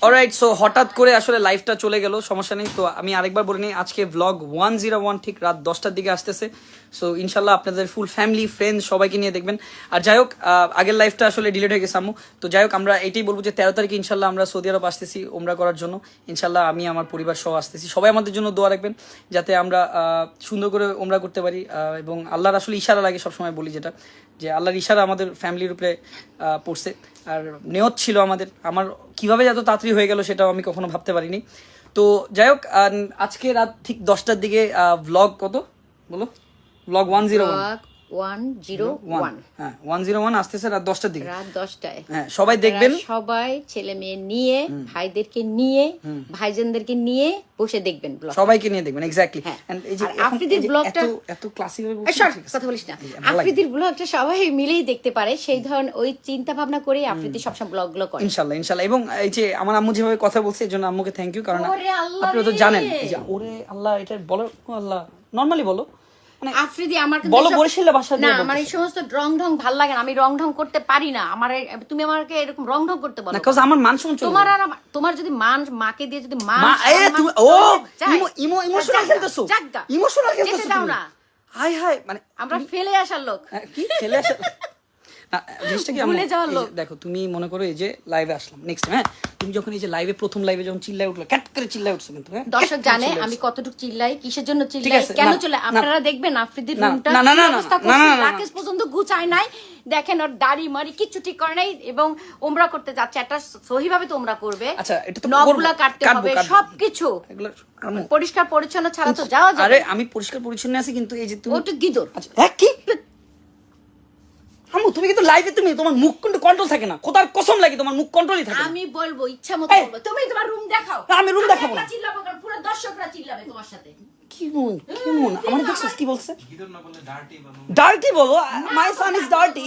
Alright, so হঠাৎ করে আসলে লাইভটা চলে গেল, সমস্যা নেই। তো আমি আরেকবার বলে নিই, আজকে ব্লগ 101 ঠিক রাত 10টার দিকে আসতেছে। সো ইনশাল্লাহ আপনাদের ফুল ফ্যামিলি ফ্রেন্ড সবাইকে নিয়ে দেখবেন। আর যাই হোক, আগের লাইভটা আসলে ডিলিট হয়ে গেছে আম্মু। তো যাই হোক, আমরা এটাই বলবো যে 13 তারিখে ইনশাল্লাহ আমরা সৌদি আরব আসতেছি ওমরা করার জন্য। ইনশাল্লাহ আমি আমার পরিবার সহ আসতেছি। সবাই আমাদের জন্য দোয়া রাখবেন যাতে আমরা সুন্দর করে ওমরা করতে পারি। এবং আল্লাহর আসলে ইশারা লাগে, সবসময় বলি যেটা, যে আল্লাহর ইশারা আমাদের ফ্যামিলির উপরে পড়ছে। আর নিয়ত ছিল আমার কিভাবে এত তাড়াতাড়ি হয়ে গেল সেটাও আমি কখনো ভাবতে পারিনি। তো যাই হোক, আজকে রাত ঠিক 10টার দিকে ভ্লগ কত বলো, ভ্লগ 101 হ্যাঁ 101 আসতেছে রাত 10টার দিকে, রাত 10টায়। হ্যাঁ সবাই দেখবেন, সবাই ছেলে মেয়ে নিয়ে, ভাইদেরকে নিয়ে, ভাইজানদেরকে নিয়ে বসে দেখবেন ব্লগ, সবাইকে নিয়ে দেখবেন এক্স্যাক্টলি। এন্ড এই যে আফ্রিদির ব্লগটা এত ক্লাসিক ভাবে কথা বলিস না, আফ্রিদির ব্লগটা সবাই মিলেই দেখতে পারে, সেই ধরনের ওই চিন্তা ভাবনা করে আফ্রিদি সবসময় ব্লগগুলো করে। ইনশাআল্লাহ। এবং এই যে আমার আম্মু যেভাবে কথা বলছে এর জন্য আম্মুকে থ্যাংক ইউ, কারণ আপনারা তো জানেন এই যে ওরে আল্লাহ এটা বলো, আল্লাহ নরমালি বলো, মানে আফ্রিদি আমার বলো বরিশালের ভাষা না, আমার এই সমস্ত রং ঢং ভাল লাগে না, আমি রং ঢং করতে পারি না। আমার তুমি আমাকে এরকম রং ঢং করতে বলো না, কারণ আমার মান সম্মান তোমার আর তোমার যদি মান মাকে দিয়ে যদি মান ইমোশনাল খেলতেছো, ইমোশনাল খেলতেছো দাও না, হাই মানে আমরা ফেলে আসার লোক, কি ফেলে আসা না, জিনিসটা কি ভুলে যাওয়ার লোক। দেখো তুমি মনে করো এই যে লাইভে আসলাম নেক্সট টাইম, হ্যাঁ তুমি যখন এই যে লাইভে প্রথম লাইভে যখন চিল্লায় উঠলো, ক্যাট করে চিল্লায় উঠছো কিন্তু, হ্যাঁ দর্শক জানে আমি কতটুকু চিল্লাই, কিসের জন্য চিল্লাই, কেন চলে। আপনারা দেখবেন আফ্রিদির রুমটা অবস্থা করছে, রাকেশ পর্যন্ত গুছায় নাই, দেখেন ওর দাড়ি মারি কিচ্ছু ঠিক করে নাই, এবং ওমরা করতে যাচ্ছে, একটা সহিভাবে তো ওমরা করবে। আচ্ছা, এটা তো নখগুলা কাটতে হবে, সবকিছু পরিষ্কার পরিচ্ছন্ন ছাড়া তো যাওয়া যাবে। আরে আমি পরিষ্কার পরিচ্ছন্ন আছি, কিন্তু এই যে তুমি ওটা গিদর। আচ্ছা হ্যাঁ কি আম্মু, তুমি কিন্তু লাইভে তুমি তোমার মুখ কিন্তু কন্ট্রোল থাকে না, খোদার কসম লাগে তোমার মুখ কন্ট্রোলই থাকে না। আমি বলবো ইচ্ছা মতো বলবো, তুমি তোমার রুম দেখাও। আমি রুম দেখাবো না, চিল্লাবো কারণ পুরো দর্শকরা চিল্লাবে তোমার সাথে। কি মন আমার দেখছিস কি বলছে, ডার্টি বলো, my son is dirty,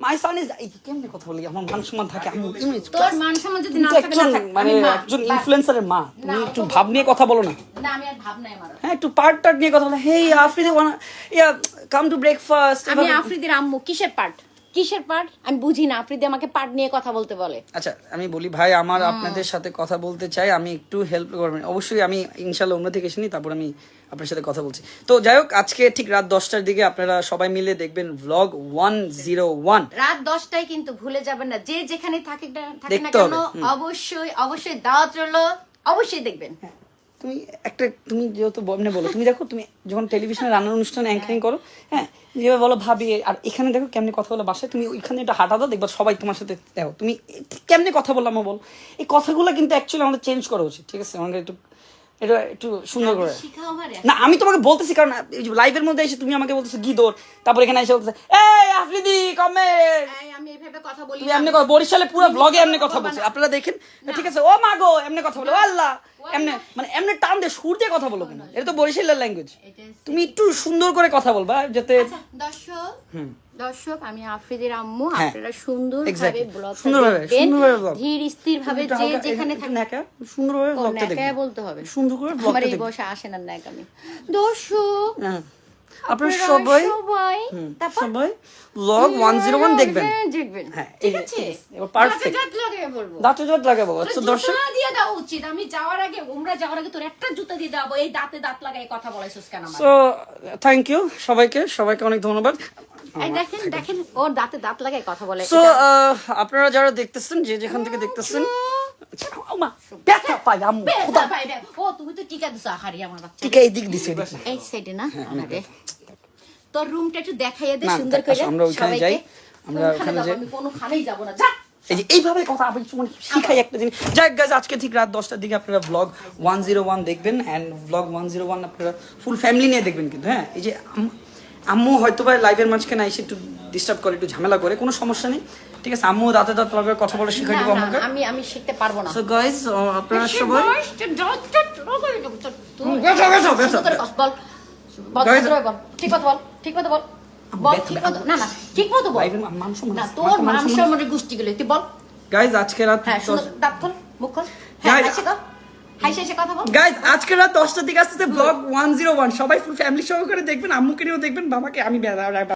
my son is, এই কেমনে কথা বলি, আমার মান সম্মান থাকে আম্মু, তোর মান সম্মান যদি না থাকে না থাকে, মানে একজন ইনফ্লুয়েন্সারের মা, তুমি একটু ভাব নিয়ে কথা বলো না। না আমি আর ভাব নাই আমার, হ্যাঁ একটু পার্ট নিয়ে কথা বলো, হেই আফ্রিদি ইয়া কাম টু ব্রেকফাস্ট। আমি আফ্রিদির আম্মু, কিসের পার্ট আমি বুঝি না, আফ্রিদি আমাকে পার্ট নিয়ে কথা বলতে বলে। আচ্ছা আমি বলি ভাই, আমার আপনাদের সাথে কথা বলতে চাই, আমি একটু হেল্প করবেন অবশ্যই। আমি ইনশাল্লাহ অন্য থেকে এসে তারপর আমি আপনার সাথে কথা বলছি। তো যাই হোক, আজকে ঠিক রাত 10টার দিকে আপনারা সবাই মিলে দেখবেন ভ্লগ 101 রাত 10টায়, কিন্তু ভুলে যাবেন না, যে যেখানে থাকে না কেন অবশ্যই দাওয়াত রইলো, অবশ্যই দেখবেন। তুমি তুমি যেহেতু বলো, তুমি দেখো তুমি যখন টেলিভিশনে রান্নার অনুষ্ঠানে অ্যাঙ্কারিং করো, হ্যাঁ যেভাবে বলো ভাবি, আর এখানে দেখো কেমনে কথা বলো বাসায়, তুমি ওইখানে একটা হাঁটা দাও, দেখবা সবাই তোমার সাথে দেখো তুমি কেমনে কথা বললাম বল। এই কথাগুলো কিন্তু অ্যাকচুয়ালি আমাদের চেঞ্জ করা উচিত, ঠিক আছে? আমাকে এটা একটু সুন্দর করে না, আমি তোমাকে বলতেছি, কারণ লাইভের মধ্যে এসে তুমি আমাকে বলতেছো গিদর, তারপর এখানে এসে বলতেছে এই আফ্রিদি কমেন্ট, আমি এইভাবে কথা বলি, তুমি এমনি বরিশালে পুরো ব্লগে এমনি কথা বলছো, আপনারা দেখেন, ঠিক আছে? ও মা গো এমনি কথা বলো, আল্লাহ এমনি, মানে এমনি টান দিয়ে সুর দিয়ে কথা বলো কেন? এটা তো বরিশালের ল্যাঙ্গুয়েজ, তুমি একটু সুন্দর করে কথা বলবা যাতে। দর্শক আমি আফ্রিদির আম্মু, আপনারা সুন্দরভাবে ব্লগ ধীর স্থির ভাবে যে যেখানে থাকেন সুন্দরভাবে ব্লগটা দেখবেন, বলতে হবে সুন্দর করে ব্লগটা দেখবেন। আমার এই বয়সে আসে না নাকি আমি। দর্শক আপনারা সবাই ব্লগ 101 দেখবেন, হ্যাঁ ঠিক আছে, এবার পারফেক্ট দাঁতে জট লাগাবো। আচ্ছা দর্শক দিয়ে দাও উচিত, আমি যাওয়ার আগে ওমরা যাওয়ার আগে তোর একটা জুতা দিয়ে দাও, এই দাঁতে দাঁত লাগাই কথা বলাইছস কেন আমার? সো থ্যাংক ইউ সবাইকে অনেক ধন্যবাদ। এই দেখেন ওর দাঁতে দাঁত লাগাই কথা বলে। সো আপনারা যারা দেখতেছেন, যে যেখান থেকে দেখতেছেন, ব্যথা পাই আম্মু, ব্যথা পাই রে। ও তুমি তো টিকা দিছো, হারি আমার বাচ্চা টিকা এই দিক দিছে, এই সাইডে না? আরে তোর রুমটা একটু দেখাইয়া দে সুন্দর করে। আমরা ওখানে যাই, আমরা ওখানে যাই, আমি কোনো খানেই যাব না, যা। এই যে এইভাবে কথা আমি শিখাই একটা জিনিস। যাই গাইস, আজকে ঠিক রাত 10টার দিকে আপনারা ব্লগ 101 দেখবেন, এন্ড ব্লগ 101 আপনারা ফুল ফ্যামিলি নিয়ে দেখবেন কিন্তু, হ্যাঁ এই যে আম্মু হয়তো বা লাইভের মাঝখানে এসে একটু ডিস্টার্ব করে, একটু ঝামেলা করে, কোনো সমস্যা নেই, ঠিক আছে? আম্মু দাঁতে দাঁত লাগাবে কথা বলে শিখাই দিব আমাকে। আমি শিখতে পারবো না। সো গাইস আপনারা সবাই ঠিক মতো বল, ঠিক মতো বল, না ঠিক মতো বল, না তোর মান সম্মানের গোষ্ঠী গেলে তুই বল। গাইস আজকে রাত, হ্যাঁ দাঁত খোল, মুখ খোল, হ্যাঁ হাসি কথা বল। গাইস আজকে রাত 10টার দিকে আসতেছে ব্লগ 101, সবাই ফুল ফ্যামিলি সহকারে দেখবেন, আম্মুকে নিয়েও দেখবেন, বাবাকে আমি